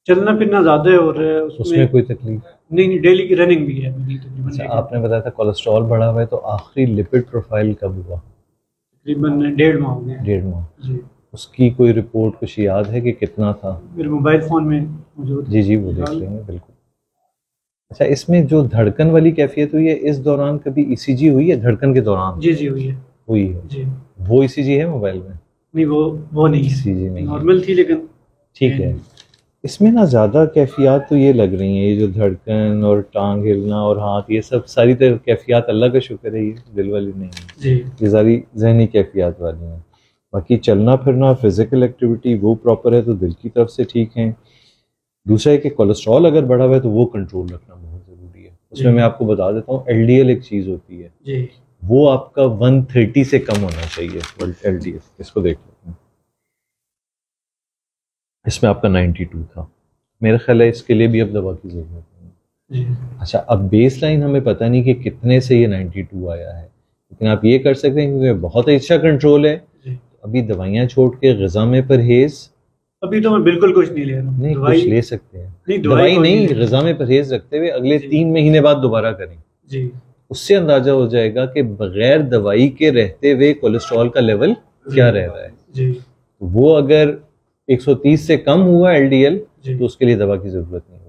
चलना फिरना ज्यादा है और उसमें कोई तकलीफ नहीं नहीं, डेली की रनिंग भी है मेरी तकरीबन। अच्छा, आपने बताया था कोलेस्ट्रॉल बढ़ा हुआ है, तो आखिरी लिपिड प्रोफाइल कब हुआ? तकरीबन 1.5 माह हो गया। 1.5 माह। जी। उसकी कोई रिपोर्ट कुछ याद है कि कितना था? मेरे मोबाइल फ़ोन में मौजूद जी जी, वो देख लेंगे बिल्कुल। अच्छा, इसमें जो धड़कन वाली कैफियत हुई है, इस दौरान कभी ईसीजी हुई है धड़कन के दौरान? जी जी हुई है। हुई है। जी। वो ईसीजी है मोबाइल में? नहीं, वो नहीं है, ईसीजी नहीं है। नॉर्मल थी लेकिन। ठीक है। इसमें ना ज़्यादा कैफियत तो ये लग रही हैं, ये जो धड़कन और टांग हिलना और हाथ, ये सब सारी तरह कैफियत, अल्लाह का शुक्र है, ये दिल वाली नहीं है जी। ये सारी जहनी कैफियत वाली हैं। बाकी चलना फिरना, फिजिकल एक्टिविटी वो प्रॉपर है तो दिल की तरफ से ठीक है। दूसरा है कि कोलेस्ट्रॉल अगर बढ़ा हुआ है तो वो कंट्रोल रखना बहुत ज़रूरी है। उसमें मैं आपको बता देता हूँ, एलडीएल एक चीज़ होती है जी। वो आपका 130 से कम होना चाहिए एलडीएल। इसको देख लेते हैं, इसमें आपका 92 था। मेरा ख्याल है इसके लिए भी अब दवा की ज़रूरत नहीं है। अच्छा, अब बेस लाइन हमें पता नहीं कि कितने से ये 92 आया है, लेकिन आप ये कर सकते हैं क्योंकि बहुत अच्छा कंट्रोल है। अभी दवाइयाँ छोड़ के ग़िज़ा में परहेज़। अभी तो मैं बिल्कुल कुछ नहीं ले रहा हूँ। नहीं, कुछ ले सकते हैं। नहीं, दवाई नहीं, ग़िज़ा में परहेज़ रखते हुए अगले 3 महीने बाद दोबारा करें। जी। उससे अंदाजा हो जाएगा कि बगैर दवाई के रहते हुए कोलेस्ट्रॉल का लेवल क्या रह रहा है। जी। वो अगर 130 से कम हुआ एलडीएल तो उसके लिए दवा की ज़रूरत नहीं है।